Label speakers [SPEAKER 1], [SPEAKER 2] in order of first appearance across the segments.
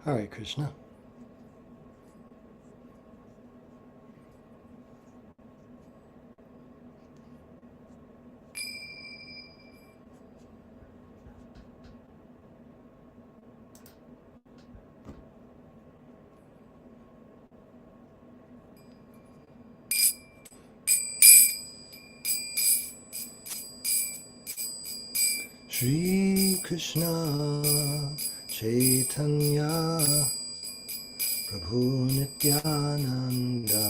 [SPEAKER 1] Hare Krishna. Shri Krishna Chaitanya Prabhu Nityananda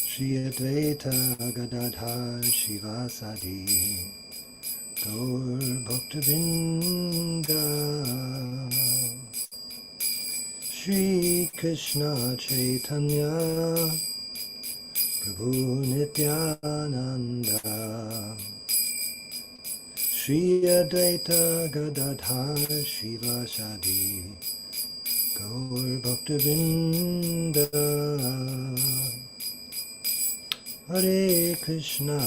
[SPEAKER 1] Shri Advaita Gadadhar Shivasadi Gaur Bhaktavinda Shri Krishna Chaitanya Prabhu Nityananda Shri Advaita Gadadhar Shivasadi Gaur Bhaktavinda Hare Krishna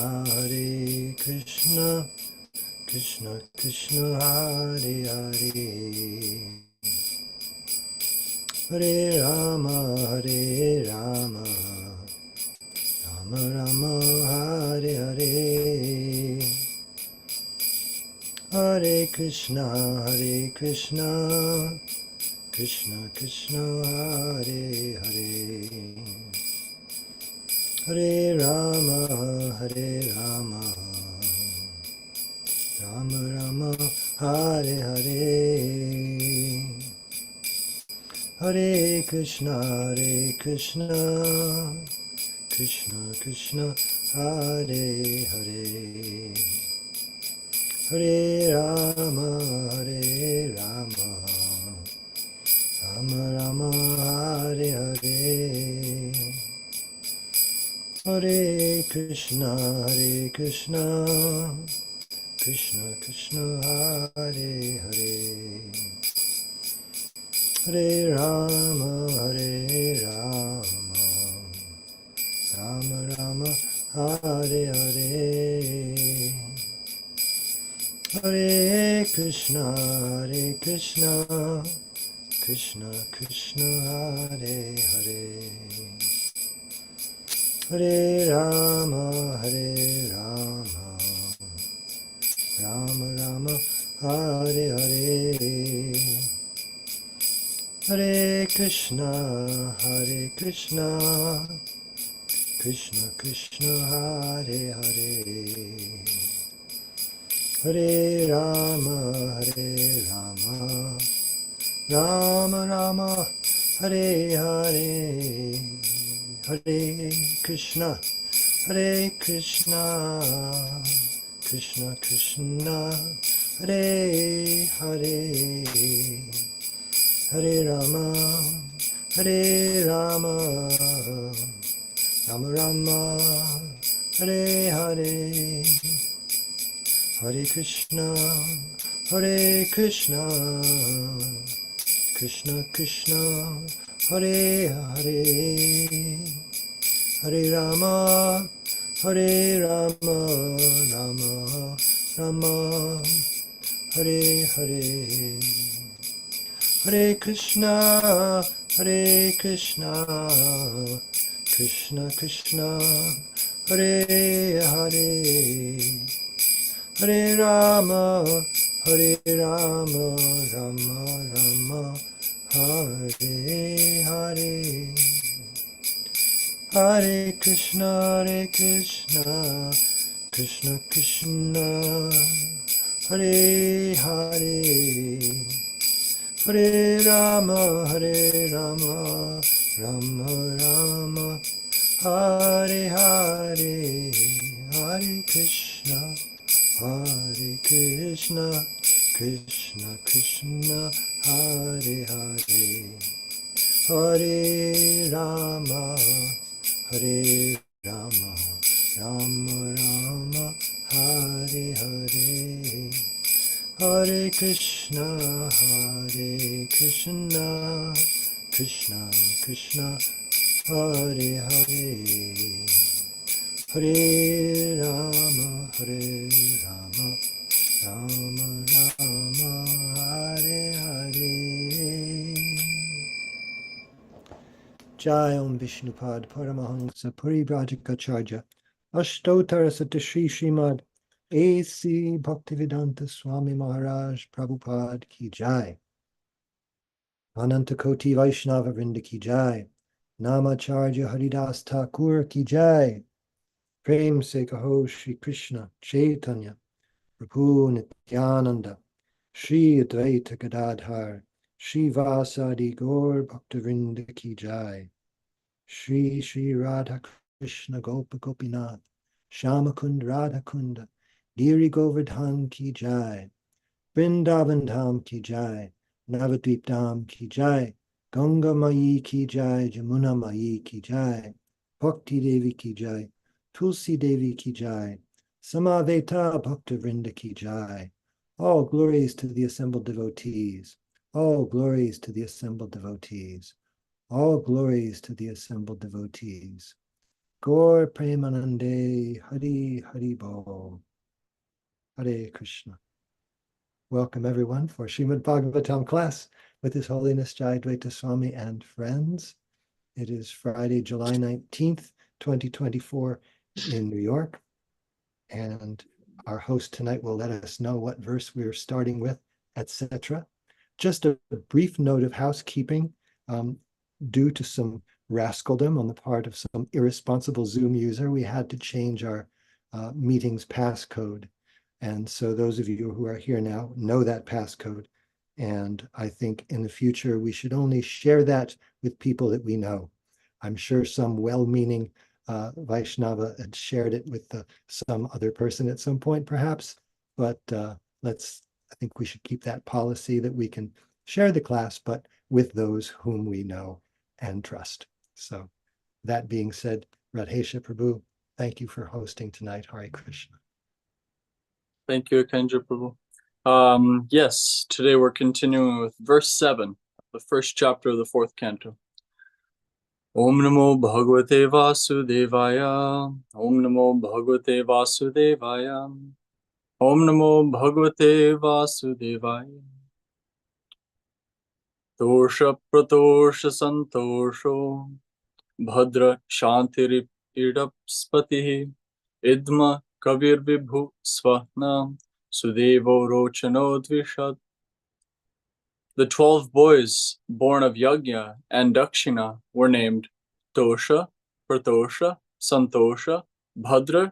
[SPEAKER 1] Krishna Krishna Hare Hare Hare Rama Rama Rama Hare Hare Hare Krishna Krishna Krishna Hare Hare Hare Rama Rama Rama Hare Hare Hare Krishna Krishna Krishna Hare Hare Hare Rama Rama Rama Hare Hare Hare Krishna Krishna Krishna Hare Hare Hare Rama Rama Rama Hare Hare Hare Krishna Krishna Krishna Hare Hare Hare Rama Rama Rama Hare Hare Hare Krishna Krishna Krishna Hare Hare Hare Rama Rama Rama Hare Hare Hare Krishna Krishna Krishna Hare Hare Hare Rama Rama Rama Hare Hare Hare Krishna Krishna Krishna Hare Hare Hare Rama Rama Rama Hare Hare Hare Krishna Krishna Hare Hare Hare Rama Rama Rama Hare Hare Hare Krishna Krishna Hare Hare Hare Rama Rama Rama Hare Hare Hare Krishna Krishna Hare Hare Hare Rama Rama Rama Hare Hare Hare Krishna Krishna Hare Hare Hare Rama Rama Rama Hare Hare Jai Om Vishnupad Paramahansa Parivrajikacharya Ashtotara Satashi Srimad A.C. Bhaktivedanta Swami Maharaj Prabhupada Ki Jai. Ananta Koti Vaishnava Vrinda Ki Jai. Namacharya Haridas Thakur Ki Jai. Prem Se Kaho Shri Krishna Chaitanya Prabhu Nityananda Shri Advaita Gadadhar Shri Vasadi Gaur Bhaktivinoda Ki Jai. Shri Shri Radha Krishna Gopa Gopinath Shamakund Radha Kunda Giri Govardhan Ki Jai. Vrindavan Dham Ki Jai. Navadvip Dham Ki Jai. Ganga Mayi Ki Jai. Jamuna Mayi Ki Jai. Bhakti Devi Ki Jai. Tulsi Devi Ki Jai. Samaveta Bhakta Vrinda Ki Jai. All glories to the assembled devotees. All glories to the assembled devotees. All glories to the assembled devotees. Gaur Premanande Hari Hari Bol. Hare Krishna. Welcome everyone for Srimad Bhagavatam class with His Holiness Jayadvaita Swami and friends. It is Friday, July 19th, 2024 in New York. And our host tonight will let us know what verse we're starting with, etc. Just a brief note of housekeeping. Due to some rascaldom on the part of some irresponsible Zoom user, we had to change our meeting's passcode. And so those of you who are here now know that passcode. And I think in the future, we should only share that with people that we know. I'm sure some well-meaning Vaishnava had shared it with some other person at some point, perhaps. But I think we should keep that policy that we can share the class, but with those whom we know and trust. So that being said, Radhesha Prabhu, thank you for hosting tonight. Hare Krishna.
[SPEAKER 2] Thank you, Kendra Prabhu. Yes, today we're continuing with verse 7, the first chapter of the fourth canto. Om Namo Bhagavate Vasudevaya. Om Namo Bhagavate Vasudevaya. Om Namo Bhagavate Vasudevaya. Tosha Pratosha Santosho Bhadra Shantiri Idapspati Idma Kavir Vibhu Swahna Sudevo Rochano Dvishad. The 12 boys born of Yajna and Dakshina were named Tosha, Pratosha, Santosha, Bhadra,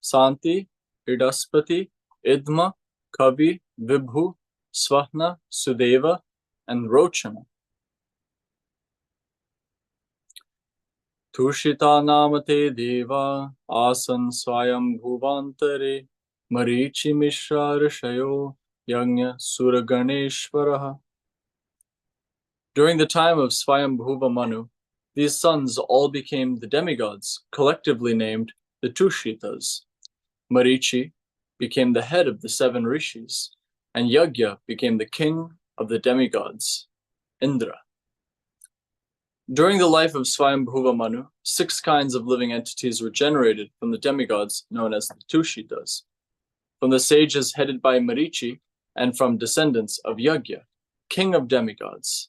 [SPEAKER 2] Santi, Idaspati, Idma, Kavi, Vibhu, Swahna, Sudeva, and Rochana. Tushita namate deva asan swayam bhuvantare marichi mishra rishayo yagna suraganeshvaraha. During the time of Swayambhuva Manu, these sons all became the demigods, collectively named the Tushitas. Marichi became the head of the 7 rishis, and Yagya became the king of the demigods, Indra. During the life of Swayambhuva Manu, 6 kinds of living entities were generated from the demigods known as the Tushitas, from the sages headed by Marichi, and from descendants of Yagya, king of demigods,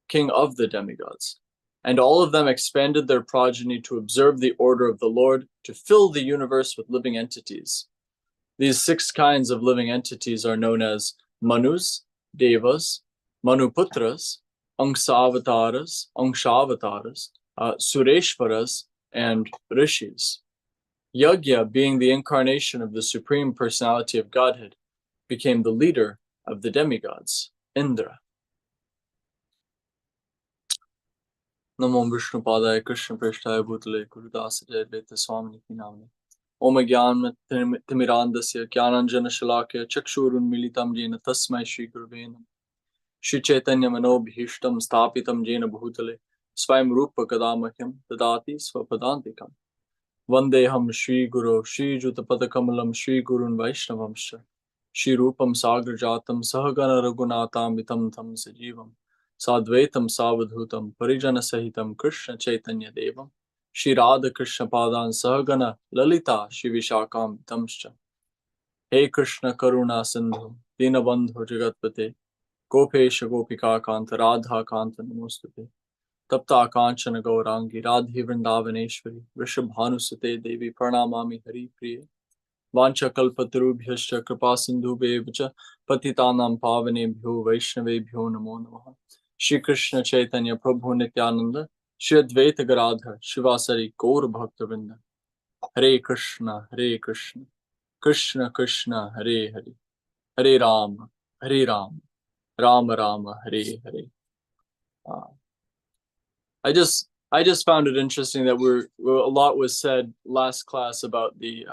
[SPEAKER 2] king of the demigods. And all of them expanded their progeny to observe the order of the Lord, to fill the universe with living entities. These 6 kinds of living entities are known as Manus, Devas, Manuputras, Angsavataras, Sureshvaras, and Rishis. Yagya, being the incarnation of the Supreme Personality of Godhead, became the leader of the demigods, Indra. Namo Vishnu Padaya Krishna Prasthaya Bhutale Gurudasa Jayadvaita Swami Namne. Om Gyan Timirandasya Gyananjana Shalakya Chakshurun Militam Jena Tasmai Shri Guruvenam. Shri Chaitanya Manobhishtam Stapitam Jena Bhutale Swayam Rupa Kadamahyam Dadati Swapadantikam. Vandeham Shri Guru Shri Jutapatakamalam Shri Gurun Vaishnavamsha. Shri Rupam Sagrajatam Sahagana Raghunatam Vitam Tam Sajivam. Sadvaitam Savadhutam Parijana Sahitam Krishna Chaitanya Devam Shri Radha Krishna Padan Sahagana Lalita Shivishakam Tamscha. Hey Krishna Karuna Sindhu Dinabandhu Jagatpate Gopesha Gopika Kanta Radha Kanta Namostute. Tapta Kanchana Gaurangi Radhi Vrindavaneshwari Vrishabhanusate Devi Pranamami Hari Priya Vancha Kalpatarubhyascha Kripasindhubhya Patitanam Pavanebhyo Vaishnavebhyo Namo Namaha Shri Krishna Chaitanya Prabhu Nityananda Shri Advaita Gadadhar Shivasari Gaur Bhaktavinda Hare Krishna Krishna Krishna Hare Hare Hare Rama Rama Rama Hare Hare. I just found it interesting that a lot was said last class about the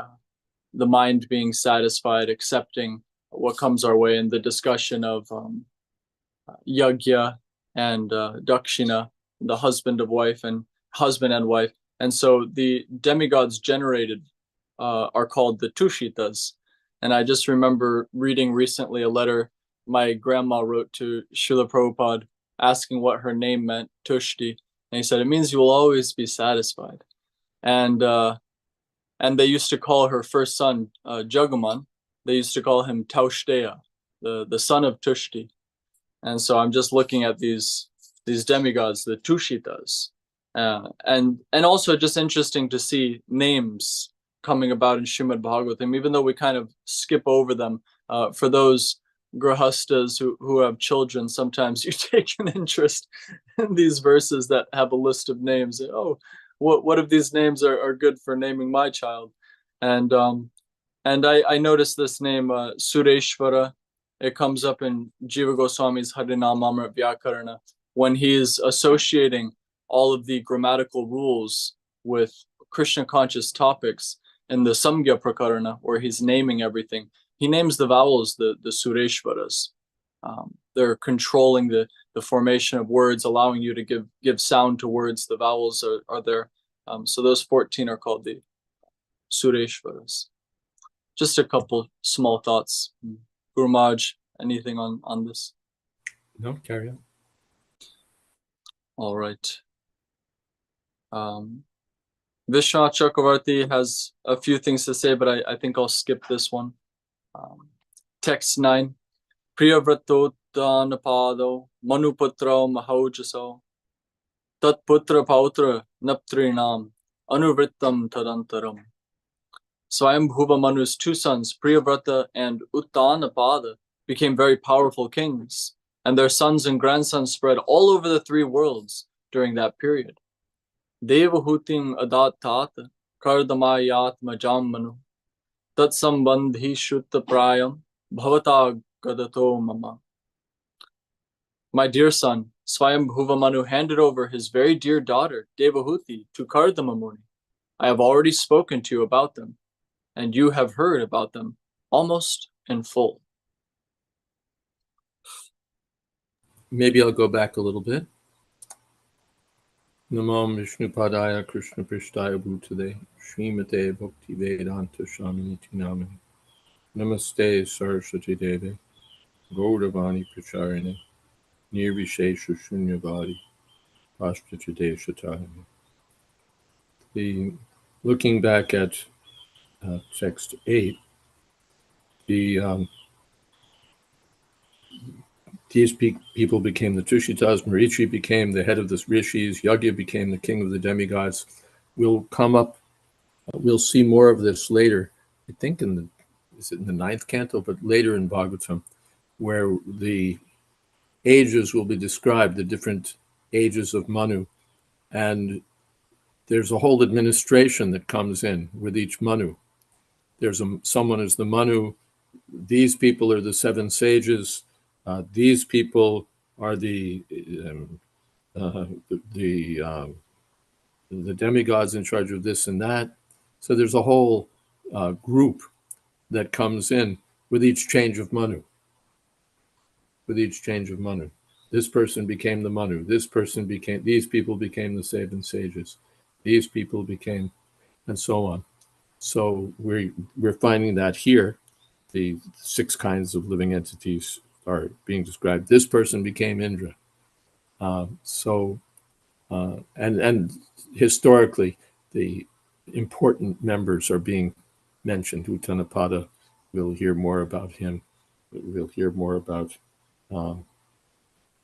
[SPEAKER 2] mind being satisfied, accepting what comes our way, and the discussion of yagya and dakshina, the husband and wife, and so the demigods generated are called the Tushitas. And I just remember reading recently a letter my grandma wrote to Srila Prabhupada asking what her name meant, Tushti. And he said, it means you will always be satisfied. And they used to call her first son, Jagaman, they used to call him Taushdeya, the son of Tushti. And so I'm just looking at these demigods, the Tushitas. And also just interesting to see names coming about in Srimad Bhagavatam, even though we kind of skip over them. For those grahastas who have children, sometimes you take an interest in these verses that have a list of names. Oh, what of these names are good for naming my child? And I noticed this name, Sureshvara. It comes up in Jiva Goswami's Harinamamrit Vyakarana when he is associating all of the grammatical rules with Krishna conscious topics in the Samgya Prakarana, where he's naming everything. He names the vowels the Sureshvaras. They're controlling the formation of words, allowing you to give sound to words. The vowels are there. So those 14 are called the Sureshvaras. Just a couple small thoughts. Guru Maharaj, anything on this?
[SPEAKER 3] No, carry on.
[SPEAKER 2] All right. Vishwanath Chakravarti has a few things to say, but I think I'll skip this one. Text 9. Priyavratotanapado Manuputro Mahaujaso Tatputra Pautra Naptrinam Anuvrittam Tadantaram. Swayambhuva Manu's two sons, Priyavrata and Uttanapada, became very powerful kings, and their sons and grandsons spread all over the three worlds during that period. Devahutim Adatata Kardamayatma Jammanu Tatsambandhi Shutta Prayam Bhavata Gadato Mama. My dear son, Swayambhuva Manu handed over his very dear daughter, Devahuti, to Kardama Muni. I have already spoken to you about them, and you have heard about them almost in full.
[SPEAKER 3] Maybe I'll go back a little bit. Namo Vishnu Padaya Krishna Prishtaya Bhutale Srimate Bhakti Vedanta Swaminiti Namani Namaste Saraswati Deve Gauravani Pracharine Nirvishesha Shunyavadi Pashtacha Shatahani. Looking back at text 8, these people became the Tushitas, Marichi became the head of the rishis, Yagya became the king of the demigods. We'll come up, we'll see more of this later, I think is it in the 9th canto, but later in Bhagavatam, where the ages will be described, the different ages of Manu. And there's a whole administration that comes in with each Manu. There's someone is the Manu, these people are the 7 sages, these people are the demigods in charge of this and that. So there's a whole group that comes in with each change of Manu. With each change of Manu. This person became the Manu. These people became the 7 sages. These people became, and so on. So we're finding that here, the 6 kinds of living entities are being described. This person became Indra. And historically, the important members are being mentioned. Uttanapada, we'll hear more about him. We'll hear more about all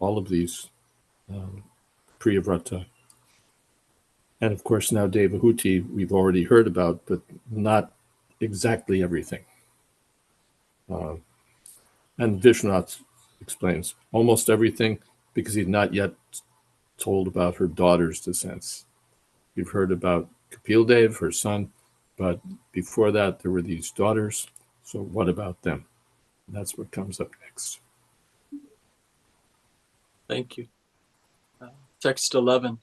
[SPEAKER 3] of these Priyavrata. And of course, now Devahuti we've already heard about, but not exactly everything. And Vishwanath explains almost everything because he's not yet told about her daughter's descents. You've heard about Kapil Dev, her son, but before that there were these daughters. So what about them? That's what comes up next.
[SPEAKER 2] Thank you. Text 11.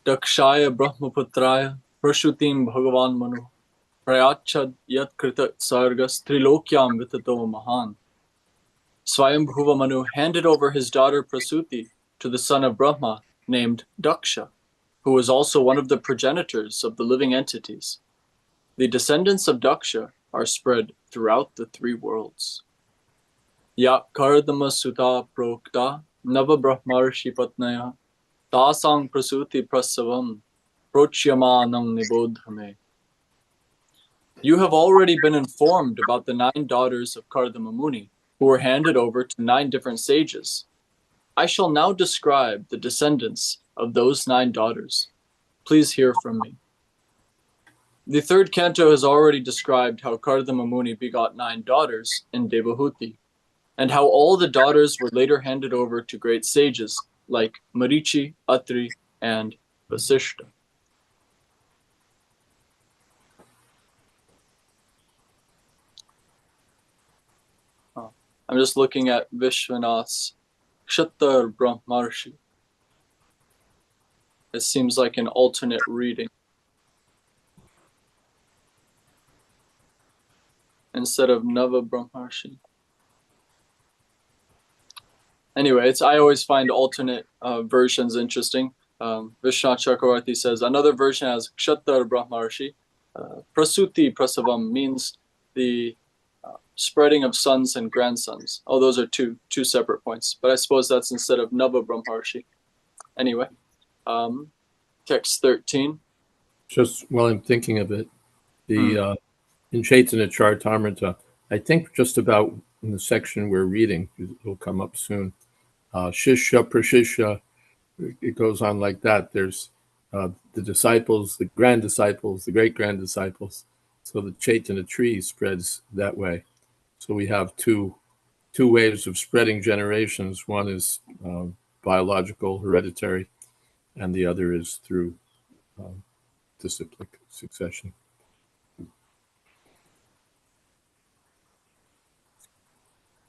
[SPEAKER 2] Dakshaya Brahmaputraya Prashutim Bhagavan Manu Prayachad Yat Krita Sargas Trilokyam Vitato Mahan. Swayambhuva Manu handed over his daughter Prasuti to the son of Brahma named Daksha, who was also one of the progenitors of the living entities. The descendants of Daksha are spread throughout the three worlds. Ya Kardama Sutta Prokta Nava Brahmarshi Patnaya Tasang Prasuti Prasavam Prochyamanam Nibodhame. You have already been informed about the 9 daughters of Kardama Muni, who were handed over to 9 different sages. I shall now describe the descendants of those 9 daughters. Please hear from me. The 3rd canto has already described how Kardama Muni begot 9 daughters in Devahuti, and how all the daughters were later handed over to great sages like Marichi, Atri, and Vasishta. I'm just looking at Vishwanath's Kshatar Brahmarshi. It seems like an alternate reading. Instead of Nava Brahmarshi. Anyway, I always find alternate versions interesting. Vishwanath Chakravarti says, another version has Kshatar Brahmarshi. Prasuti Prasavam means the spreading of sons and grandsons. Oh, those are two separate points. But I suppose that's instead of Nava Brahmarshi. Anyway, text 13.
[SPEAKER 3] Just while I'm thinking of it, the in Caitanya-caritamrta, I think just about in the section we're reading, it'll come up soon. Shishya Prashishya, it goes on like that. There's the disciples, the grand disciples, the great grand disciples. So the Chaitanya tree spreads that way. So we have two ways of spreading generations. One is biological, hereditary, and the other is through disciplic succession.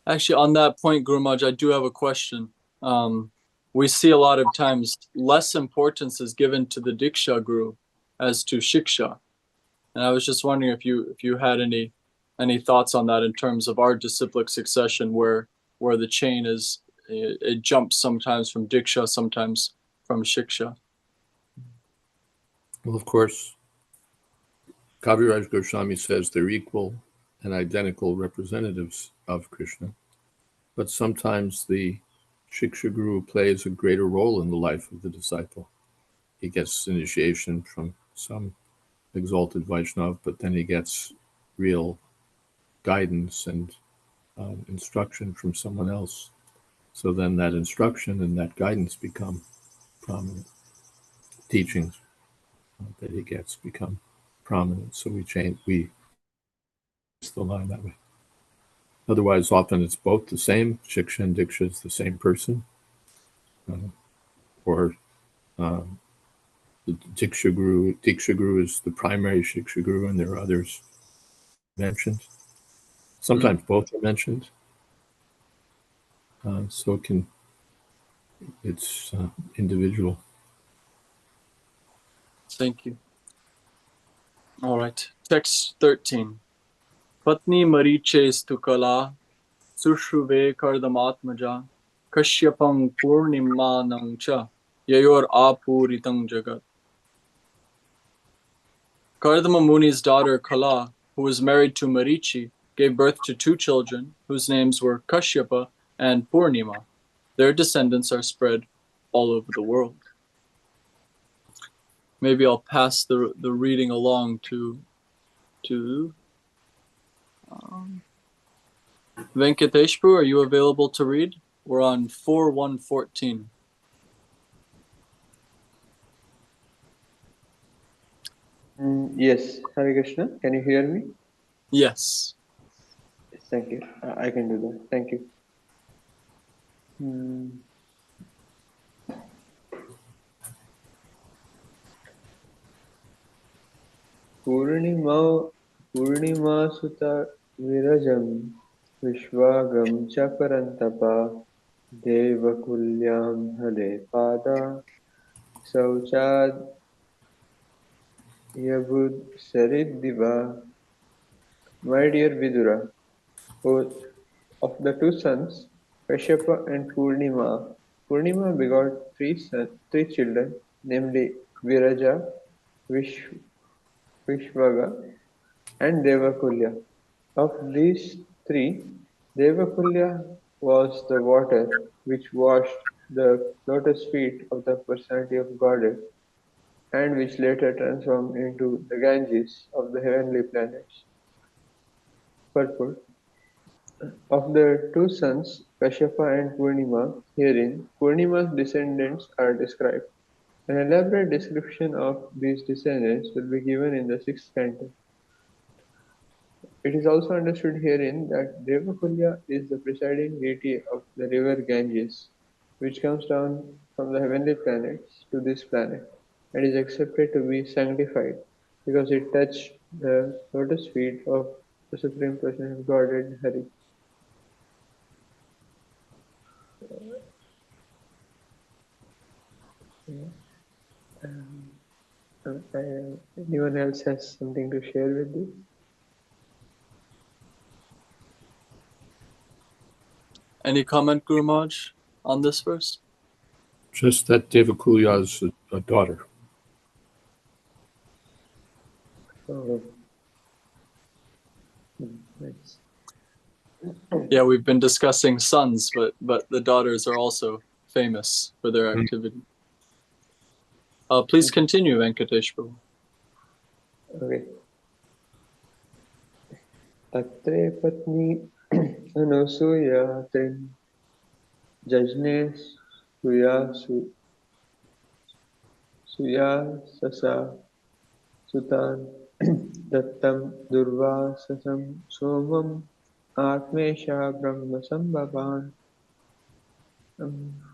[SPEAKER 2] Actually, on that point, Guru Maharaj, I do have a question. We see a lot of times less importance is given to the Diksha Guru as to Shiksha. And I was just wondering if you had any thoughts on that in terms of our disciplic succession, where the chain is, it jumps sometimes from Diksha, sometimes from Shiksha.
[SPEAKER 3] Well, of course, Kaviraj Goswami says they're equal and identical representatives of Krishna. But sometimes the Shiksha Guru plays a greater role in the life of the disciple. He gets initiation from some exalted Vaishnava, but then he gets real guidance and instruction from someone else. So then that instruction and that guidance become prominent. Teachings that he gets become prominent. So we the line that way. Otherwise, often it's both the same. Shiksha and Diksha is the same person. Or the Diksha Guru is the primary Shiksha Guru, and there are others mentioned. Sometimes both are mentioned. So it's individual.
[SPEAKER 2] Thank you. All right. Text 13. Patni Mariche Stukala Sushruve Kardamatmaja Kashyapam Purnimanam Cha Yayor Apuritam Jagat. Kardama Muni's daughter Kala, who was married to Marichi, gave birth to 2 children whose names were Kashyapa and Purnima. Their descendants are spread all over the world. Maybe I'll pass the reading along to Venkateshpur. Are you available to read? We're on 4.1.14.
[SPEAKER 4] Yes, Hare Krishna. Can you hear me?
[SPEAKER 2] Yes.
[SPEAKER 4] Yes, thank you. I can do that. Thank you. Purnima Sutta Virajam Vishwagam Chaparantapa Devakulyam Hale Pada Sauchad Yabud Sariddiva. My dear Vidura, both of the two sons, Kashyapa and Purnima, Purnima begot three children, namely Viraja, Vishwaga, and Devakulya. Of these three, Devakulya was the water which washed the lotus feet of the personality of Godhead and which later transformed into the Ganges of the heavenly planets. Purport. Of the two sons, Kashyapa and Purnima, herein Purnima's descendants are described. An elaborate description of these descendants will be given in the sixth canto. It is also understood herein that Devakulya is the presiding deity of the river Ganges, which comes down from the heavenly planets to this planet, and is accepted to be sanctified because it touched the lotus feet of the Supreme Personality of Godhead Hari. Anyone else has something to share with this?
[SPEAKER 2] Any comment, Guru Maharaj, on this verse?
[SPEAKER 3] Just that Devakulya is a daughter.
[SPEAKER 4] Oh, nice.
[SPEAKER 2] Yeah, we've been discussing sons, but the daughters are also famous for their activity. Please continue, Venkatesh Prabhu.
[SPEAKER 4] Okay. Atre patni anusuya trin jajne suyasasa sutan dattam durvasasam somam atmesha brahma sambhavan.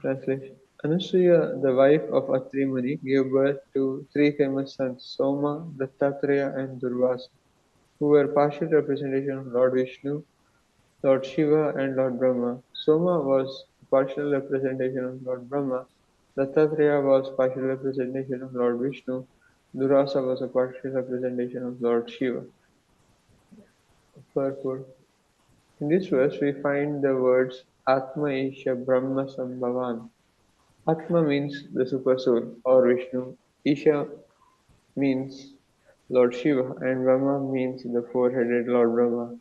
[SPEAKER 4] Translation. Anusuya, the wife of Atri Muni, gave birth to three famous sons, Soma, Dattatreya, and Durvasa, who were partial representation of Lord Vishnu, Lord Shiva, and Lord Brahma. Soma was a partial representation of Lord Brahma, Dattatreya was partial representation of Lord Vishnu, Durvasa was a partial representation of Lord Shiva. Purport. In this verse, we find the words Atma Isha Brahma Sambhavan. Atma means the super soul or Vishnu, Isha means Lord Shiva, and Brahma means the four-headed Lord Brahma.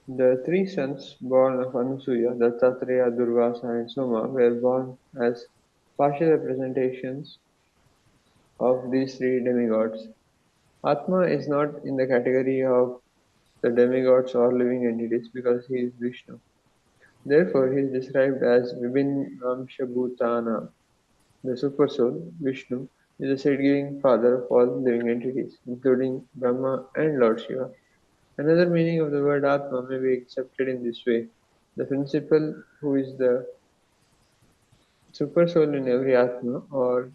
[SPEAKER 4] The three sons born of Anusuya, Dattatreya, Durvasa, and Soma, were born as partial representations of these three demigods. Atma is not in the category of the demigods or living entities because he is Vishnu. Therefore, he is described as Vibhinamsha Bhutana. The Supersoul, Vishnu, is the seed-giving father of all living entities, including Brahma and Lord Shiva. Another meaning of the word Atma may be accepted in this way. The principle who is the Supersoul in every Atma, or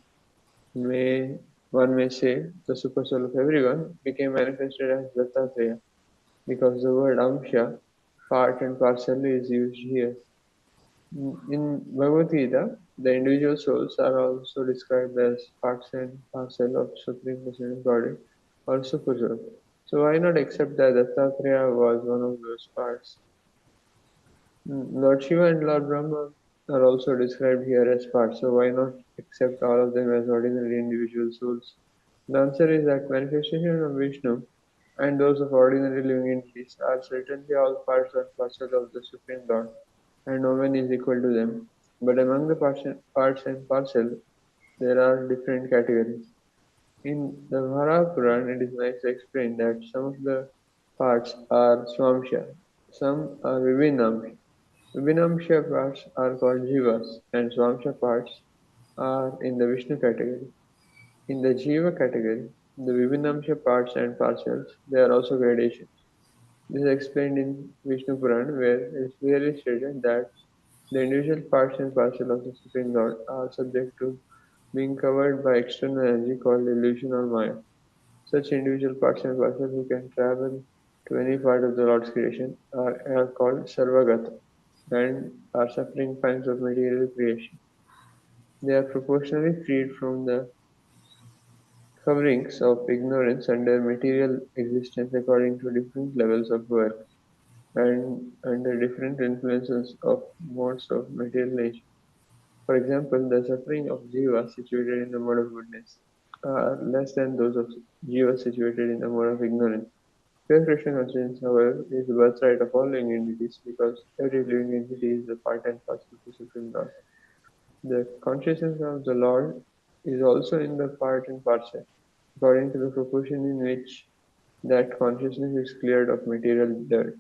[SPEAKER 4] one may say the Supersoul of everyone, became manifested as Dattatreya, because the word Amsha, part and parcel, is used here. In Bhagavad Gita, the individual souls are also described as parts and parcel of Supreme Personality Body or Supersoul. So why not accept that Dattatreya was one of those parts? Lord Shiva and Lord Brahma are also described here as parts, so why not accept all of them as ordinary individual souls? The answer is that manifestation of Vishnu and those of ordinary living entities are certainly all parts and parcel of the Supreme Lord, and no one is equal to them. But among the parts and parcel, there are different categories. In the Mahabharata, it is nicely explained that some of the parts are Swamsha, some are Vibhinamsha. Vibhinamsha parts are called Jivas, and Swamsha parts are in the Vishnu category. In the Jiva category, The Vibhinamsha parts and parcels, they are also gradations. This is explained in Vishnu Puran, where it is clearly stated that the individual parts and parcels of the Supreme Lord are subject to being covered by external energy called illusion or Maya. Such individual parts and parcels who can travel to any part of the Lord's creation are called Sarvagata and are suffering pangs of material creation. They are proportionally freed from the coverings of ignorance under material existence according to different levels of work and under different influences of modes of material nature. For example, the suffering of jiva situated in the mode of goodness are less than those of jiva situated in the mode of ignorance. Pure Krishna consciousness, however, is the birthright of all living entities because every living entity is a part and parcel of the Supreme Lord. The consciousness of the Lord is also in the part and parcel, according to the proportion in which that consciousness is cleared of material dirt.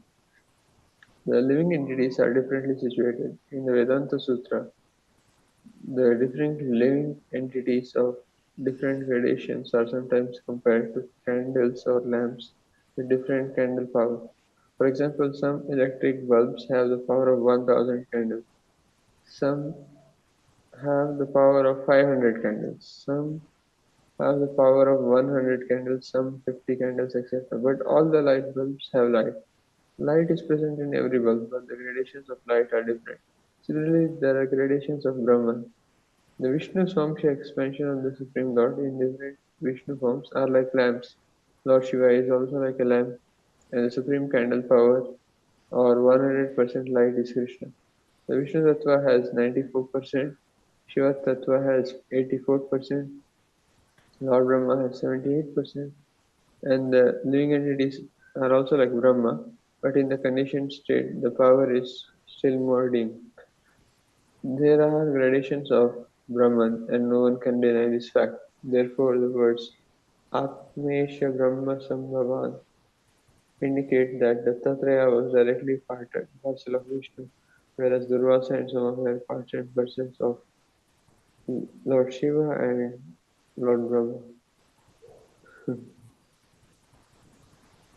[SPEAKER 4] The living entities are differently situated. In the Vedanta Sutra, the different living entities of different gradations are sometimes compared to candles or lamps with different candle power. For example, some electric bulbs have the power of 1000 candles, some have the power of 500 candles, some have the power of 100 candles, some 50 candles, etc. But all the light bulbs have light. Light is present in every bulb, but the gradations of light are different. Similarly, there are gradations of Brahman. The Vishnu Swamsha expansion of the Supreme Lord in different Vishnu forms are like lamps. Lord Shiva is also like a lamp, and the supreme candle power or 100% light is Krishna. The Vishnu Tattva has 94%, Shiva Tattva has 84%, Lord Brahma has 78%, and the living entities are also like Brahma, but in the conditioned state, the power is still more dim. There are gradations of Brahman, and no one can deny this fact. Therefore, the words Atmesha Brahma Sambhavan indicate that Dattatreya was directly part and parcel of Vishnu, whereas Durvasa and Soma were parts and parcels of Lord Shiva and Lord Brahma.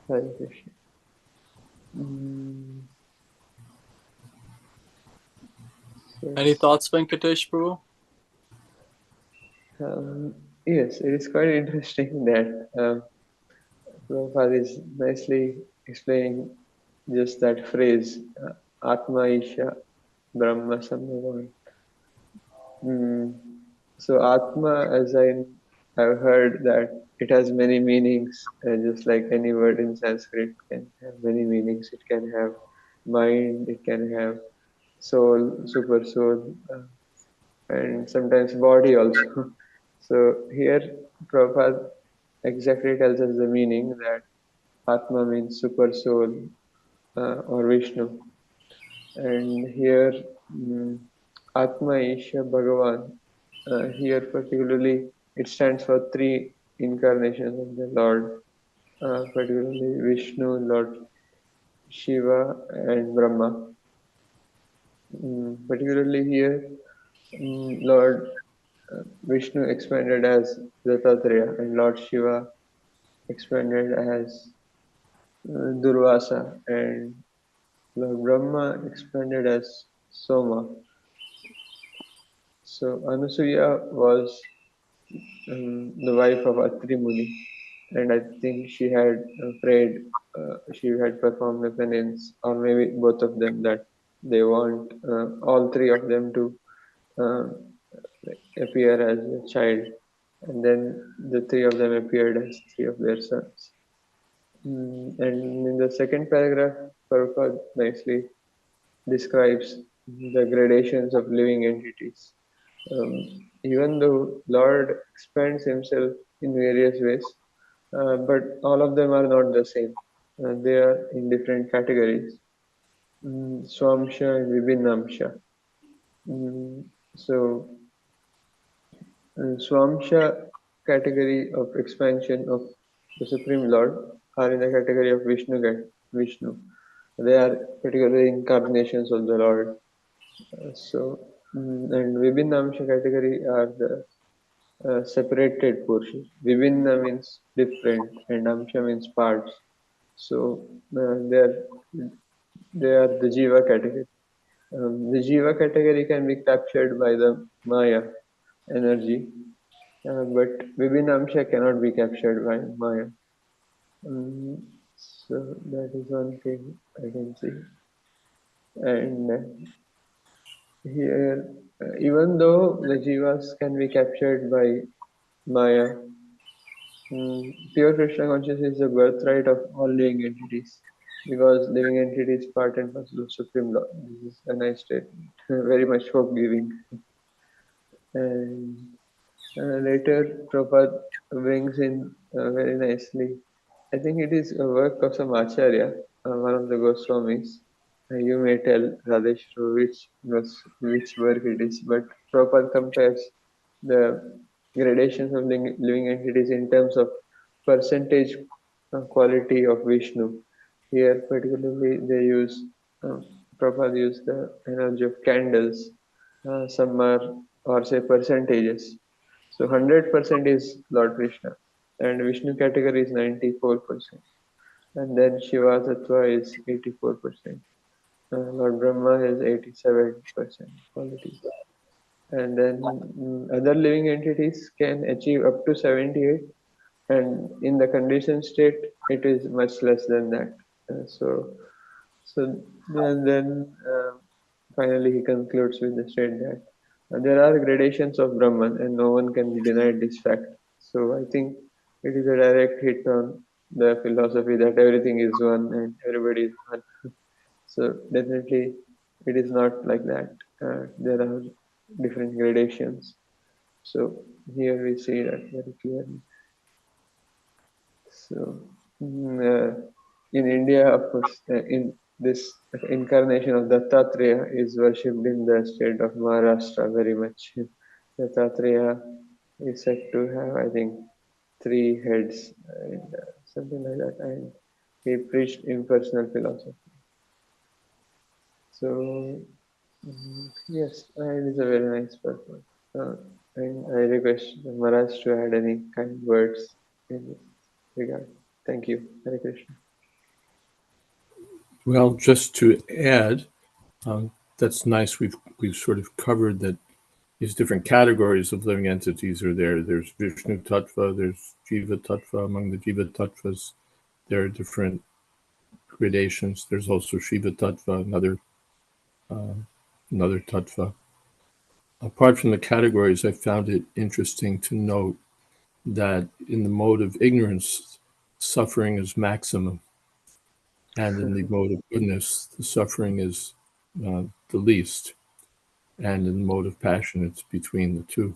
[SPEAKER 4] Hare Krishna. Mm,
[SPEAKER 2] Any
[SPEAKER 4] yes.
[SPEAKER 2] thoughts, Venkatesh Prabhu?
[SPEAKER 4] Yes, it is quite interesting that Prabhupada is nicely explaining just that phrase, Atma Isha Brahma Sambhavan. Mm. So Atma, as have heard that it has many meanings, just like any word in Sanskrit can have many meanings. It can have mind, it can have soul, super soul, and sometimes body also. So here Prabhupada exactly tells us the meaning that Atma means super soul or Vishnu. And here Atma Isha Bhagavan, here particularly it stands for three incarnations of the Lord, particularly Vishnu, Lord Shiva and Brahma. Particularly here, Lord Vishnu expanded as Dattatreya and Lord Shiva expanded as Durvasa and Lord Brahma expanded as Soma. So Anusuya was the wife of Atri Muni, and I think she had prayed, she had performed a penance, or maybe both of them, that they want all three of them to uh, appear as a child, and then the three of them appeared as three of their sons. And in the second paragraph, Prabhupada nicely describes the gradations of living entities. Even though Lord expands himself in various ways, but all of them are not the same. They are in different categories. Swamsha and Vibhinamsha. So, Swamsha category of expansion of the Supreme Lord are in the category of Vishnu. They are particularly incarnations of the Lord. And Vibhinamsha category are the separated portions. Vibhinna means different, and Amsha means parts. So they are the Jiva category. The Jiva category can be captured by the Maya energy, but Vibhinna Amsha cannot be captured by Maya. So that is one thing I can see. And here, even though the Jivas can be captured by Maya, pure Krishna consciousness is the birthright of all living entities, because living entity is part and parcel of Supreme Law. This is a nice statement, very much hope giving. And later, Prabhupada brings in very nicely. I think it is a work of some Acharya, one of the Goswamis. You may tell Radheshru which work it is, but Prabhupada compares the gradations of living entities in terms of percentage quality of Vishnu. Here, particularly, they use Prabhupada used the analogy of candles. Some are, or say, percentages. So 100% is Lord Krishna, and Vishnu category is 94%, and then Shiva Tattva is 84%. Lord Brahma is 87% quality, and then other living entities can achieve up to 78, and in the conditioned state it is much less than that. So and then finally he concludes with the state that there are gradations of Brahman and no one can be denied this fact. So I think it is a direct hit on the philosophy that everything is one and everybody is one. So definitely it is not like that. There are different gradations. So here we see that very clearly. So in India, of course, in this incarnation of Dattatreya is worshipped in the state of Maharashtra very much. Dattatreya is said to have, I think, 3 heads and something like that, and he preached impersonal philosophy. So yes, it is a very nice purpose. And I request Maharaj to add any kind words in this regard. Thank you. Hare Krishna.
[SPEAKER 3] Well, just to add, that's nice. We've sort of covered that these different categories of living entities are there. There's Vishnu Tattva, there's Jiva Tattva. Among the Jiva Tattvas, there are different gradations. There's also Shiva Tattva, another Tattva. Apart from the categories, I found it interesting to note that in the mode of ignorance, suffering is maximum. And in the mode of goodness, the suffering is the least. And in the mode of passion, it's between the two.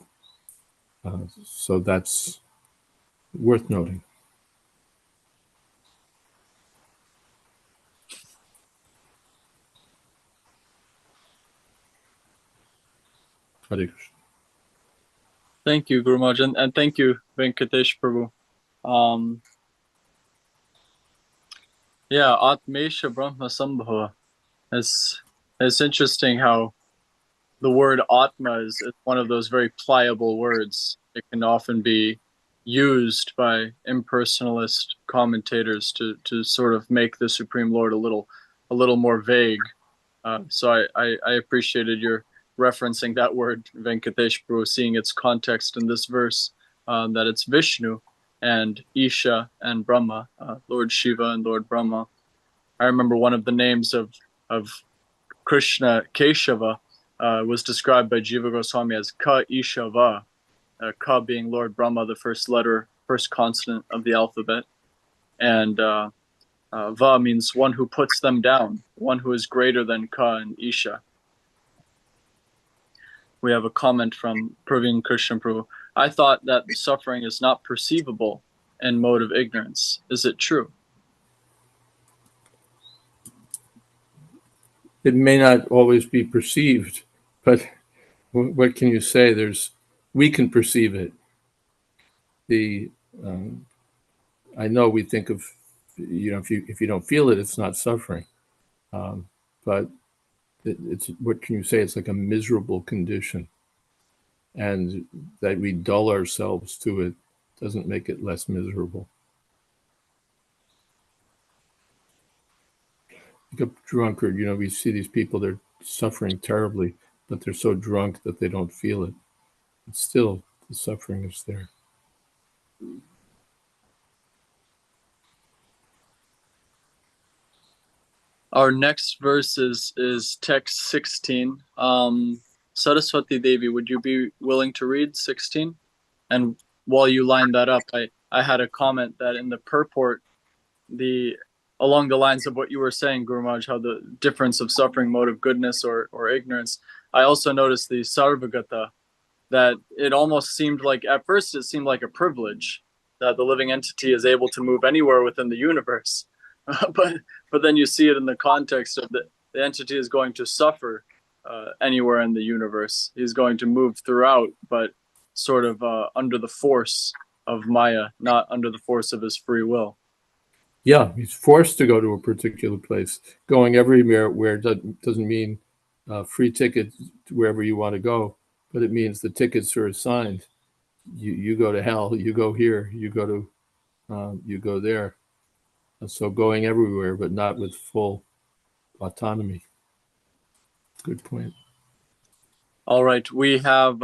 [SPEAKER 3] So that's worth noting. Hare Krishna.
[SPEAKER 2] Thank you, Guru Maharaj, and thank you, Venkatesh Prabhu. Yeah, Atmesha Brahma Sambhava. It's interesting how the word Atma is one of those very pliable words. It can often be used by impersonalist commentators to sort of make the Supreme Lord a little more vague. So I appreciated your referencing that word, Venkatesh Prabhu, seeing its context in this verse, that it's Vishnu and Isha and Brahma, Lord Shiva and Lord Brahma. I remember one of the names of Krishna, Keshava, was described by Jiva Goswami as Ka Ishava, Ka being Lord Brahma, the first consonant of the alphabet, and Va means one who puts them down, one who is greater than Ka and Isha. We have a comment from Praveen Krishna Prabhu. I thought that the suffering is not perceivable in mode of ignorance. Is it true?
[SPEAKER 3] It may not always be perceived, but what can you say? We can perceive it. I know we think of, if you don't feel it, it's not suffering. But it's what can you say? It's like a miserable condition. and that we dull ourselves to it doesn't make it less miserable. Like a drunkard, we see these people, they're suffering terribly, but they're so drunk that they don't feel it. But still, the suffering is there.
[SPEAKER 2] Our next verse is text 16. Saraswati Devi, would you be willing to read 16? And while you line that up, I had a comment that in the purport, along the lines of what you were saying, Guru Maharaj, how the difference of suffering, mode of goodness or ignorance. I also noticed the Sarvagata, that it almost seemed like, at first it seemed like a privilege that the living entity is able to move anywhere within the universe. but then you see it in the context of the entity is going to suffer anywhere in the universe. He's going to move throughout, but sort of under the force of Maya, not under the force of his free will.
[SPEAKER 3] Yeah, he's forced to go to a particular place. Going everywhere doesn't mean free ticket to wherever you want to go, but it means the tickets are assigned. You go to hell, you go here, you go there. And so going everywhere, but not with full autonomy. Good point.
[SPEAKER 2] All right, we have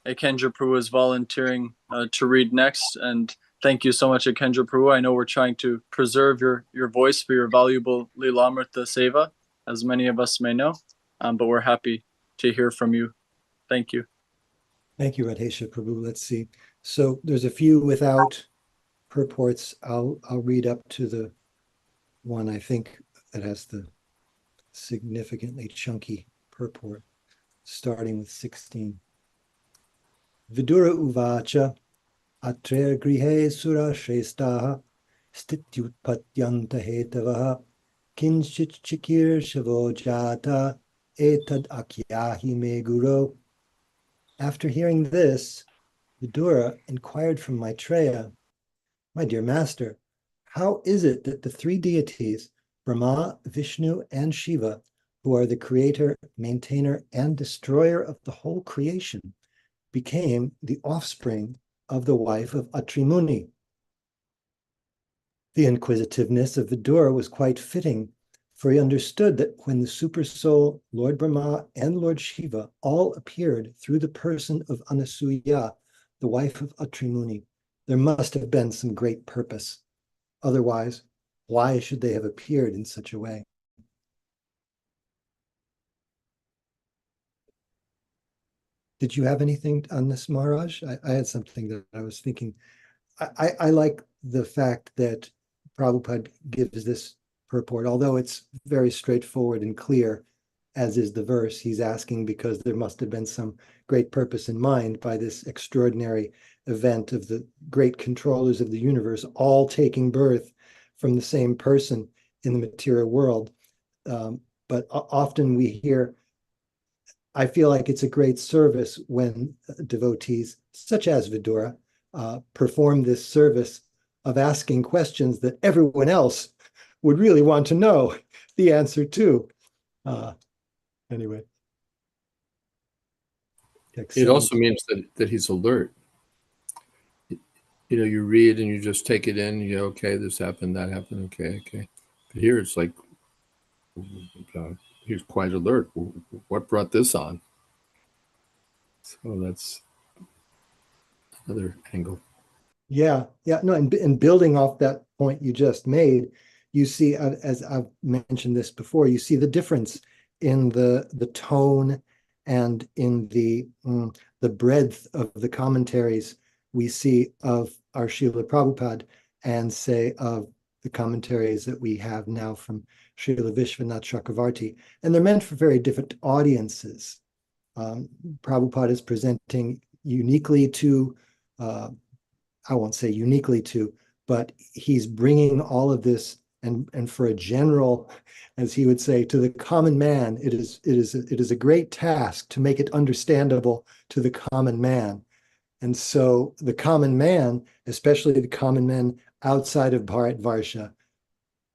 [SPEAKER 2] Ekendra Prabhu is volunteering to read next, and thank you so much, Ekendra Prabhu. I know we're trying to preserve your voice for your valuable Lilamrita Seva, as many of us may know, but we're happy to hear from you. Thank you.
[SPEAKER 1] Thank you, Radhesha Prabhu. Let's see. So there's a few without purports. I'll read up to the one I think that has the significantly chunky purport, starting with 16. Vidura uvacha atre grihe sura shrestaha stityutpatyanta hetavaha kinchit chikir shavo jata etad akyahi me guru. After hearing this, Vidura inquired from Maitreya, "My dear master, how is it that the three deities, Brahma, Vishnu, and Shiva, who are the creator, maintainer, and destroyer of the whole creation, became the offspring of the wife of Atri Muni?" The inquisitiveness of Vidura was quite fitting, for he understood that when the Supersoul, Lord Brahma, and Lord Shiva all appeared through the person of Anasuya, the wife of Atri Muni, there must have been some great purpose. Otherwise, why should they have appeared in such a way? Did you have anything on this, Maharaj? I had something that I was thinking. I like the fact that Prabhupada gives this purport, although it's very straightforward and clear, as is the verse. He's asking because there must have been some great purpose in mind by this extraordinary event of the great controllers of the universe all taking birth from the same person in the material world. But often we hear, I feel like it's a great service when devotees, such as Vidura, perform this service of asking questions that everyone else would really want to know the answer to. Anyway.
[SPEAKER 3] It also means that he's alert. You read and you just take it in, okay, this happened, that happened, okay. But here it's like, he's quite alert. What brought this on? So that's another angle.
[SPEAKER 1] Yeah. No, and building off that point you just made, you see, as I've mentioned this before, you see the difference in the tone and in the breadth of the commentaries we see of our Srila Prabhupada and say of the commentaries that we have now from Srila Vishwanath Chakravarti. And they're meant for very different audiences. Prabhupada is presenting uniquely to, I won't say uniquely to, but he's bringing all of this and for a general, as he would say, to the common man, it is a great task to make it understandable to the common man. And so the common man, especially the common men outside of Bharatvarsha,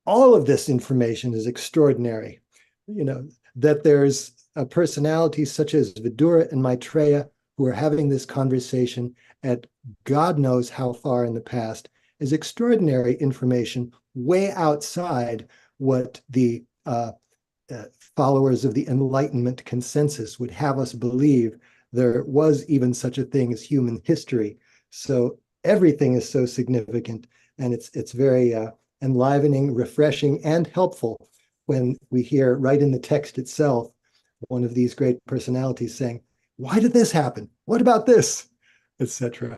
[SPEAKER 1] all of this information is extraordinary. That there's a personality such as Vidura and Maitreya who who are having this conversation at God knows how far in the past is extraordinary information way outside what the followers of the Enlightenment consensus would have us believe there was even such a thing as human history. So everything is so significant, and it's very enlivening, refreshing, and helpful when we hear right in the text itself one of these great personalities saying, "Why did this happen? What about this?" etc.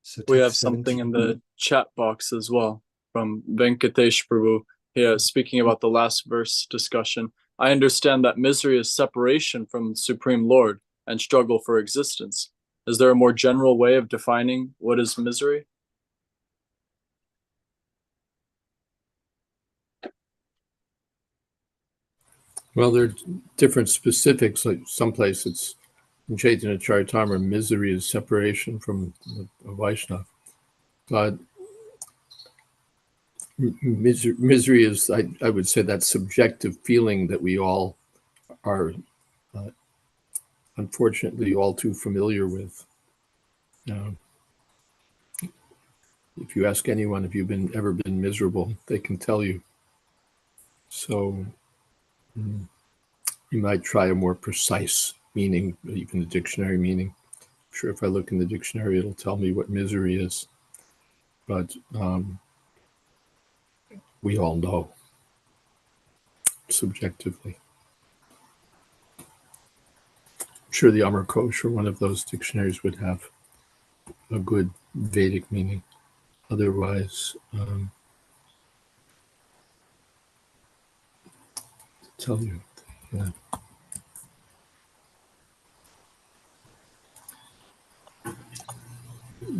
[SPEAKER 1] So
[SPEAKER 2] We have
[SPEAKER 1] text
[SPEAKER 2] something
[SPEAKER 1] 17.
[SPEAKER 2] in the chat box as well from Venkatesh Prabhu. Yeah, speaking about the last verse discussion. I understand that misery is separation from the Supreme Lord and struggle for existence. Is there a more general way of defining what is misery?
[SPEAKER 3] Well, there are different specifics. Like someplace it's in Caitanya-caritamrta, misery is separation from a Vaishnava. But misery is, I would say, that subjective feeling that we all are, unfortunately, all too familiar with. If you ask anyone, have you ever been miserable, they can tell you. So you might try a more precise meaning, even the dictionary meaning. I'm sure if I look in the dictionary, it'll tell me what misery is. But we all know subjectively. I'm sure the Amarkosh or one of those dictionaries would have a good Vedic meaning. Otherwise, tell you, yeah.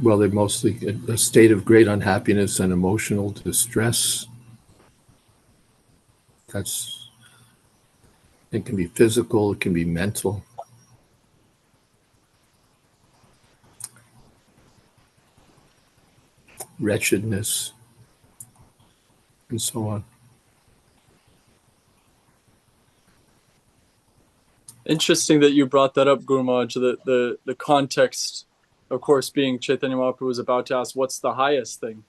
[SPEAKER 3] Well, they're mostly a state of great unhappiness and emotional distress. It can be physical, it can be mental. Wretchedness, and so on.
[SPEAKER 2] Interesting that you brought that up, Guru Maharaj, the context, of course, being Chaitanya Mahaprabhu was about to ask, what's the highest thing?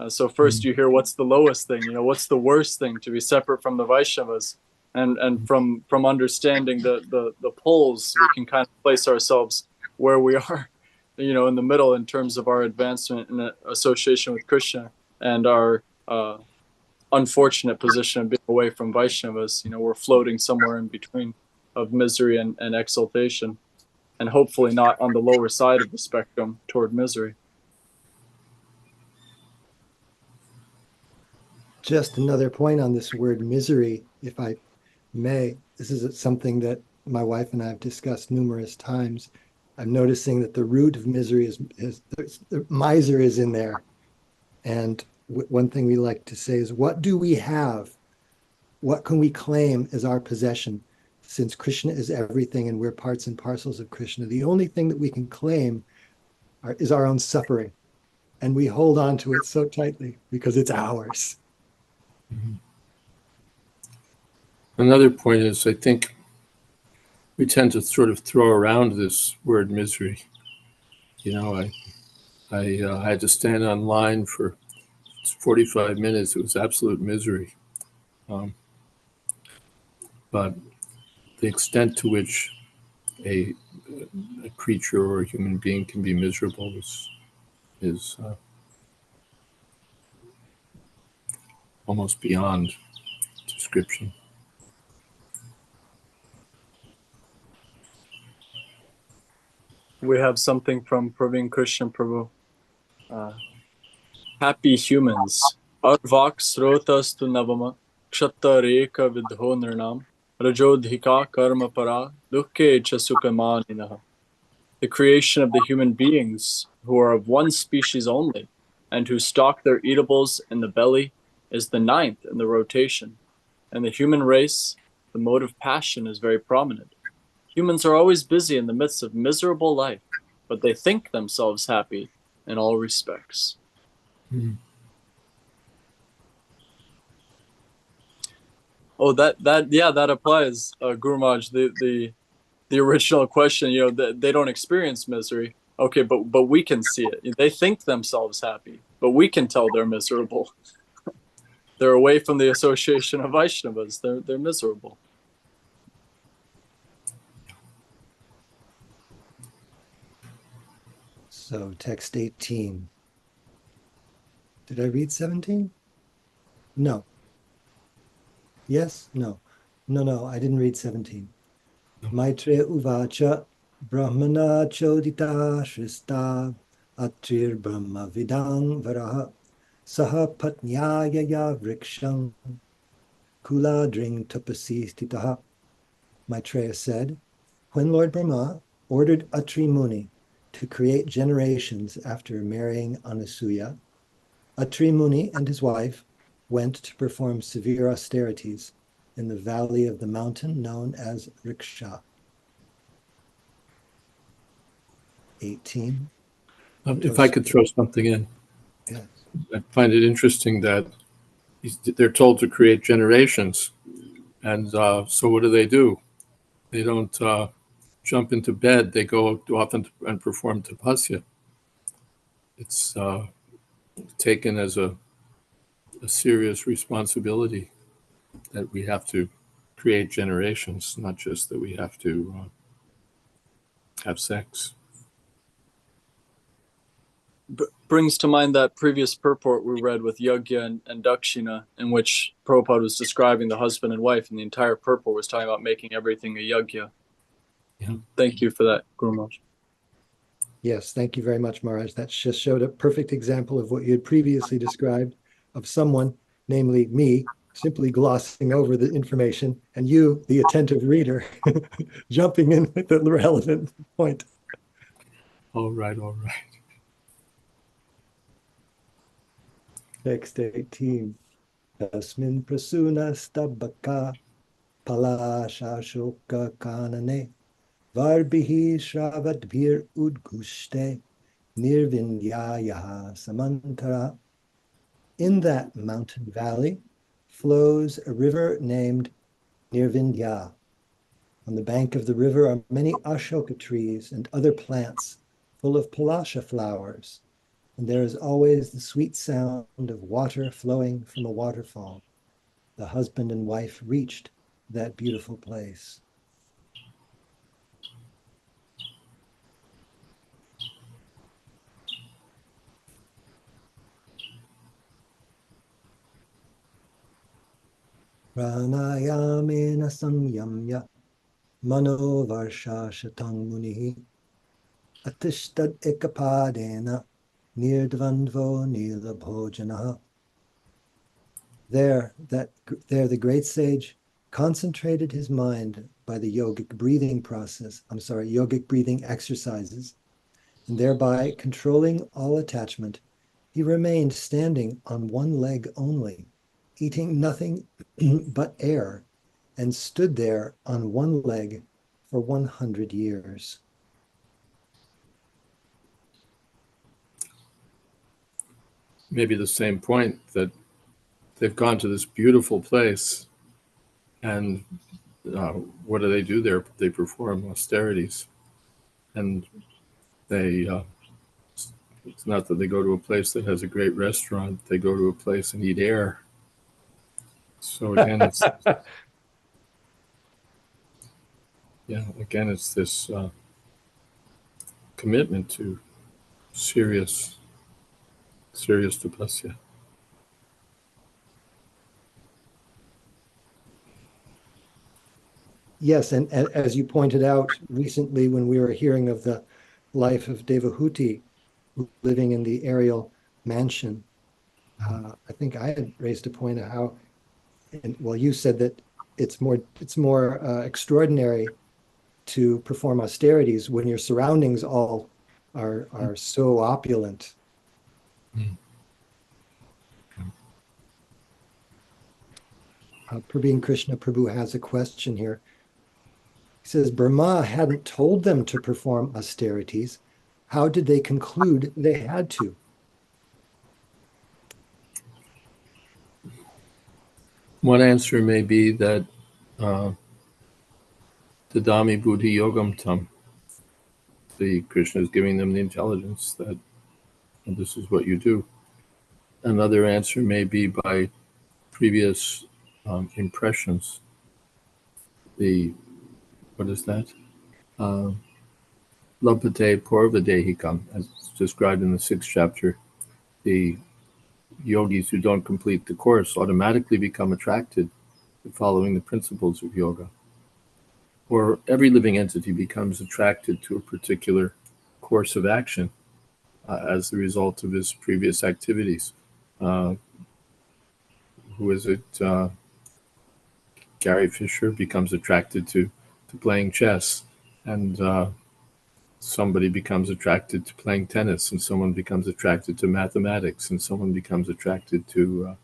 [SPEAKER 2] So first you hear, what's the lowest thing? What's the worst thing? To be separate from the Vaishnavas. And from understanding the poles, we can kind of place ourselves where we are, in the middle in terms of our advancement in association with Krishna and our unfortunate position of being away from Vaishnavas. We're floating somewhere in between of misery and exaltation, and hopefully not on the lower side of the spectrum toward misery.
[SPEAKER 1] Just another point on this word misery, if I may. This is something that my wife and I have discussed numerous times. I'm noticing that the root of misery is the miser is in there. And one thing we like to say is, what do we have? What can we claim as our possession? Since Krishna is everything and we're parts and parcels of Krishna, the only thing that we can claim is our own suffering. And we hold on to it so tightly because it's ours.
[SPEAKER 3] Mm-hmm. Another point is, I think we tend to sort of throw around this word misery. I had to stand on line for 45 minutes. It was absolute misery. But the extent to which a creature or a human being can be miserable is almost beyond description.
[SPEAKER 2] We have something from Praveen Krishna Prabhu. Happy humans. Arvak srotas tu navama kshatta reka vidho nirnam rajodhika karma para dukke chasukamaninaha. The creation of the human beings who are of one species only and who stock their eatables in the belly is the ninth in the rotation. And the human race, the mode of passion is very prominent. Humans are always busy in the midst of miserable life, but they think themselves happy in all respects.
[SPEAKER 3] Mm-hmm. Oh,
[SPEAKER 2] that applies, Guru Maharaj. The the original question, they don't experience misery. Okay, but we can see it. They think themselves happy, but we can tell they're miserable. They're away from the association of Vaishnavas. They're miserable.
[SPEAKER 1] So text 18. Did I read 17? No. Yes? No. No, I didn't read 17. Maitre uvacha brahmana chodita shrista atrir brahma vidang varaha saha patnyaya vrikshang kuladring tapasi stitaha. Maitreya said, when Lord Brahma ordered Atri Muni to create generations after marrying Anasuya, Atri Muni and his wife went to perform severe austerities in the valley of the mountain known as Riksha. 18.
[SPEAKER 3] If I could throw something in.
[SPEAKER 1] Yes.
[SPEAKER 3] I find it interesting that they're told to create generations. And so what do? They don't jump into bed. They go off and perform tapasya. It's taken as a serious responsibility that we have to create generations, not just that we have to have sex.
[SPEAKER 2] Brings to mind that previous purport we read with Yagya and Dakshina, in which Prabhupada was describing the husband and wife, and the entire purport was talking about making everything a Yagya.
[SPEAKER 3] Yeah.
[SPEAKER 2] Thank you for that, Guru Maharaj.
[SPEAKER 1] Yes, thank you very much, Maharaj. That just showed a perfect example of what you had previously described of someone, namely me, simply glossing over the information, and you, the attentive reader, jumping in with the relevant point.
[SPEAKER 3] All right.
[SPEAKER 1] Text 18. Tasmin prasuna stabaka palashashoka kanane varbihi shravadbhir udgushte nirvindyayaha samantara. In that mountain valley flows a river named Nirvindya. On the bank of the river are many ashoka trees and other plants full of palasha flowers, and there is always the sweet sound of water flowing from a waterfall. The husband and wife reached that beautiful place. Pranayamena samyamya manovarsha shatang munihi attishtad ekapadena nirdvandvo nila bhojanaha. There the great sage concentrated his mind by the yogic breathing exercises, and thereby controlling all attachment, he remained standing on one leg only, eating nothing but air, and stood there on one leg for 100 years.
[SPEAKER 3] Maybe the same point, that they've gone to this beautiful place, and what do there? They perform austerities, and they it's not that they go to a place that has a great restaurant. They go to a place and eat air. So again, it's it's this commitment to serious tapasya.
[SPEAKER 1] Yes, and as you pointed out recently when we were hearing of the life of Devahuti living in the aerial mansion, I think I had raised a point of how, you said that it's more extraordinary to perform austerities when your surroundings all are so opulent. Prabhu Krishna Prabhu has a question here. He says, Brahma hadn't told them to perform austerities. How did they conclude they had to?
[SPEAKER 3] One answer may be that Dadami Buddhi Yogam Tam. The Krishna is giving them the intelligence that this is what you do. Another answer may be by previous impressions. What is that? Labhate Purvadehikam, as described in the 6th chapter. The yogis who don't complete the course automatically become attracted to following the principles of yoga. Or every living entity becomes attracted to a particular course of action as the result of his previous activities. Who is it? Gary Fisher becomes attracted to playing chess, and somebody becomes attracted to playing tennis, and someone becomes attracted to mathematics, and someone becomes attracted to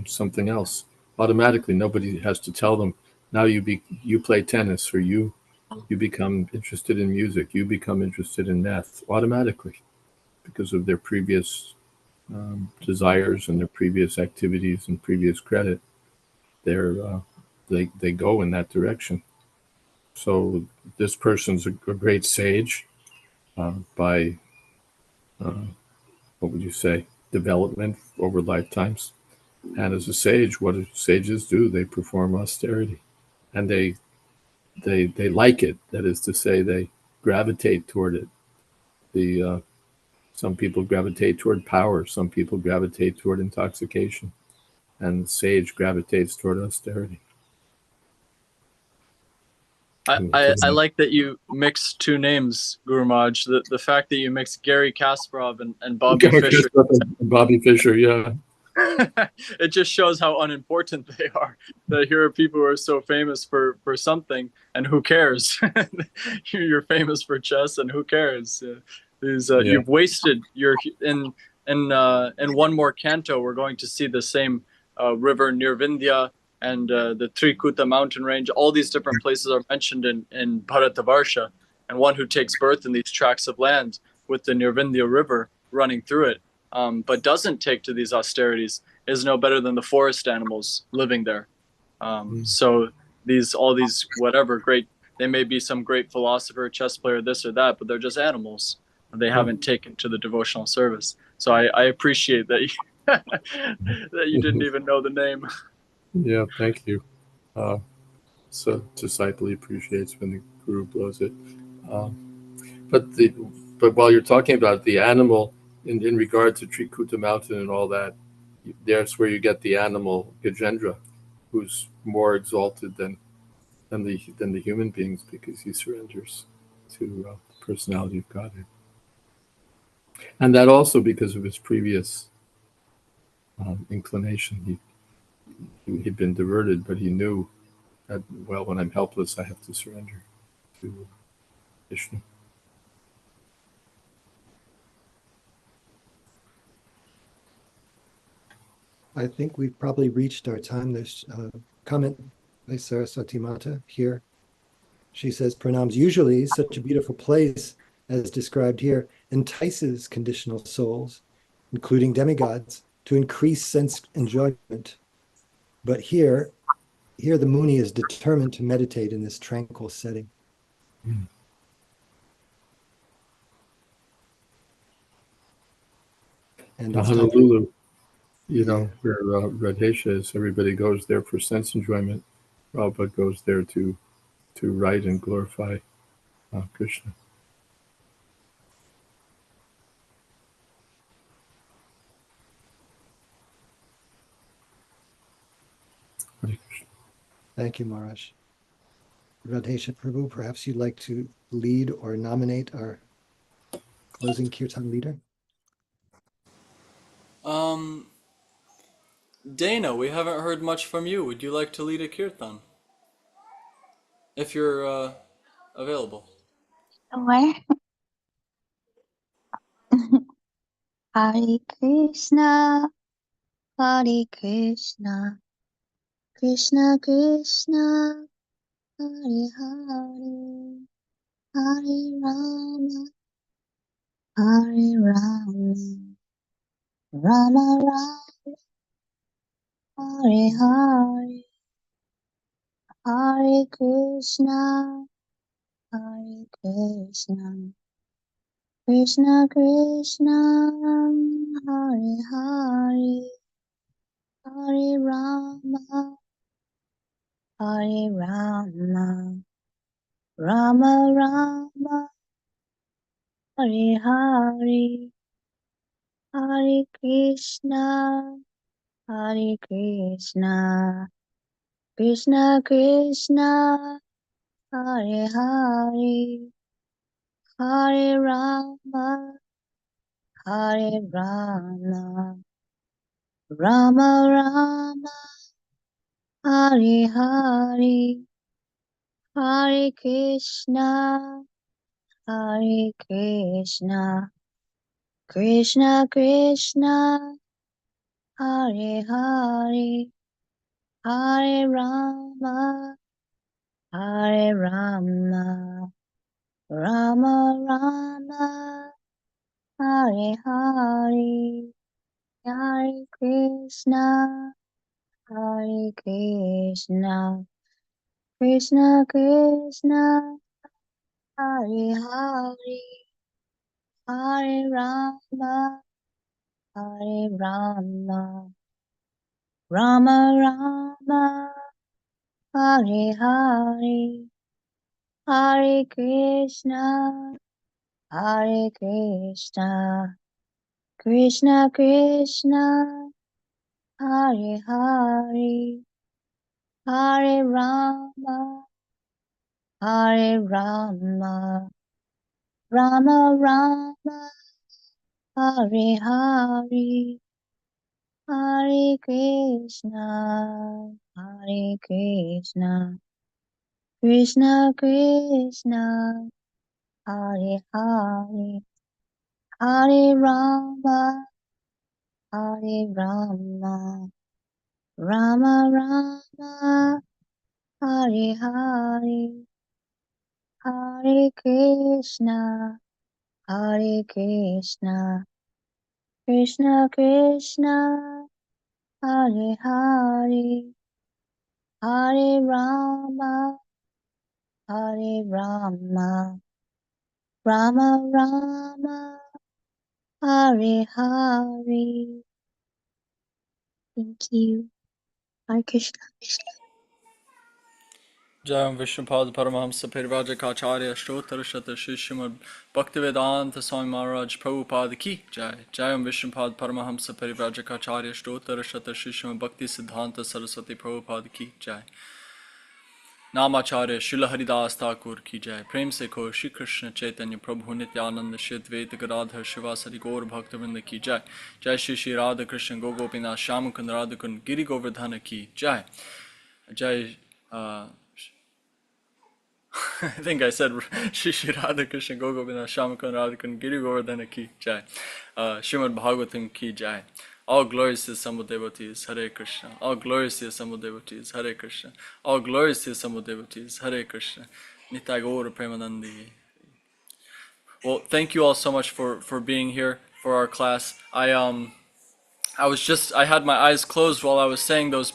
[SPEAKER 3] something else. Automatically, nobody has to tell them. Now you play tennis, or you become interested in music. You become interested in math automatically because of their previous desires and their previous activities and previous credit. They go in that direction. So this person's a great sage by what would you say, development over lifetimes. And as a sage, what do sages do? They perform austerity, and they like it. That is to say, they gravitate toward it. Some people gravitate toward power. Some people gravitate toward intoxication, and the sage gravitates toward austerity.
[SPEAKER 2] I like that you mix two names, Guru Maharaj. The fact that you mix Gary Kasparov and Bobby Fischer.
[SPEAKER 3] Bobby Fischer, yeah.
[SPEAKER 2] It just shows how unimportant they are. That here are people who are so famous for something, and who cares? You're famous for chess, and who cares? You've wasted your in one more canto. We're going to see the same river near Vindhya and the Trikuta mountain range. All these different places are mentioned in Bharatavarsha, and one who takes birth in these tracts of land with the Nirvindhya river running through it, but doesn't take to these austerities, is no better than the forest animals living there. So all these whatever great, they may be some great philosopher, chess player, this or that, but they're just animals. They haven't taken to the devotional service. So I appreciate that that you didn't even know the name.
[SPEAKER 3] Yeah, thank you. So disciple appreciates when the guru blows it. But while you're talking about the animal in regard to Trikuta Mountain and all that, there's where you get the animal Gajendra, who's more exalted than the human beings because he surrenders to the personality of Godhead. And that also because of his previous inclination. He'd been diverted, but he knew that, well, when I'm helpless, I have to surrender to Vishnu.
[SPEAKER 1] I think we've probably reached our time. There's a comment by Saraswati Mata here. She says, Pranams, usually such a beautiful place as described here entices conditional souls, including demigods, to increase sense enjoyment. But here the Muni is determined to meditate in this tranquil setting. And
[SPEAKER 3] Honolulu, where Radhesha is, everybody goes there for sense enjoyment. Prabhupada goes there to write and glorify Krishna.
[SPEAKER 1] Thank you, Maharaj. Radhesha Prabhu, perhaps you'd like to lead or nominate our closing kirtan leader?
[SPEAKER 2] Dana, we haven't heard much from you. Would you like to lead a kirtan? If you're available.
[SPEAKER 5] Sure. Hare Krishna, Hare Krishna, Krishna Krishna, Hare Hare, Hare Rama, Hare Rama, Rama Rama, Hare Hare, Hare Krishna, Hare Krishna, Krishna Krishna, Hare Hare, Hare Rama, Hare Rama, Rama Rama, Hare Hare, Hare Krishna, Hare Krishna, Krishna Krishna, Hare Hare, Hare Rama, Hare Rama, Rama Rama, Hare Hare, Hare Krishna, Hare Krishna, Krishna Krishna, Hare Hare, Hare Rama, Hare Rama, Rama Rama, Hare Hare, Hare Krishna, Hare Krishna, Krishna Krishna, Hare Hare, Hare Rama, Hare Rama, Rama Rama, Hare Hare, Hare Krishna, Hare Krishna, Krishna Krishna, Hare Hare, Hare Rama, Hare Rama, Rama Rama, Hare Hare, Hare Krishna, Hare Krishna, Krishna Krishna, Hare Hare, Hare Rama, Hare Rama, Rama Rama, Hare Hare, Hare Krishna, Hare Krishna, Krishna Krishna, Hare Hare, Hare Rama, Hare Rama, Rama Rama, Hare Hare. Thank you. Hare Krishna.
[SPEAKER 2] Jayam Vishnupad Paramahamsa Parivrajakaacharya Shtottara Shata Shri Srimad Bhaktivedanta Swami Maharaj Prabhupada Ki Jai. Jayam Vishnupad Paramahamsa Parivrajakaacharya Shtottara Shata Shri Srimad Bhakti Siddhanta Saraswati Prabhupada Ki Jai. Namacharya Srila Haridas Thakur Ki Jai. Prem se ko Shri Krishna Chaitanya Prabhu Nityananda Shri Advaita Gadadhar Shivasari Gaur Bhaktivinoda Ki Jai. Jai Shri Shri Radha Krishna Gopinath Shyamukund Radhakund Giri Govardhana Ki Jai. Jai I think I said Shri Shri Radha Krishna Gopinath Shyamukund Radhakund Giri Govardhana Ki Jai. Srimad Bhagavatam Ki Jai. All glories to Samud devotees, Hare Krishna. All glories to Samud devotees, Hare Krishna. All glories to Samud devotees, Hare Krishna. Nitai Gaura Premanandi. Well, thank you all so much for being here for our class. I had my eyes closed while I was saying those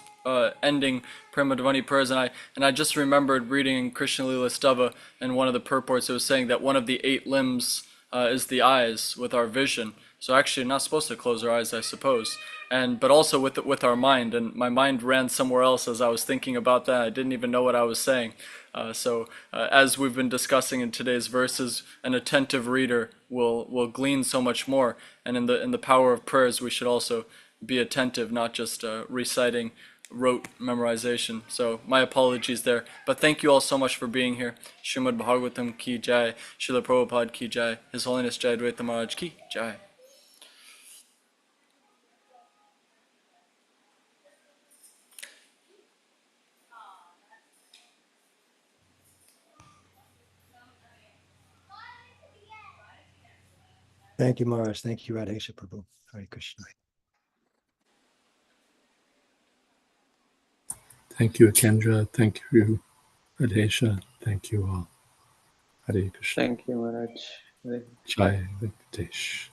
[SPEAKER 2] ending Premadhavani prayers, and I just remembered reading in Krishna Lila Stava in one of the purports. It was saying that one of the 8 limbs is the eyes with our vision. So actually, not supposed to close our eyes, I suppose. But also with our mind, and my mind ran somewhere else as I was thinking about that. I didn't even know what I was saying. As we've been discussing in today's verses, an attentive reader will glean so much more. And in the power of prayers, we should also be attentive, not just reciting rote memorization. So my apologies there. But thank you all so much for being here. Srimad Bhagavatam Ki Jai. Srila Prabhupada Ki Jai. His Holiness Jayadvaita Maharaj Ki Jai.
[SPEAKER 1] Thank you, Maharaj. Thank you, Radhesha Prabhu. Hare Krishna.
[SPEAKER 3] Thank you, Kendra. Thank you, Radhesha. Thank you all. Hare Krishna.
[SPEAKER 4] Thank you, Maharaj.
[SPEAKER 3] Jai Venkatesh.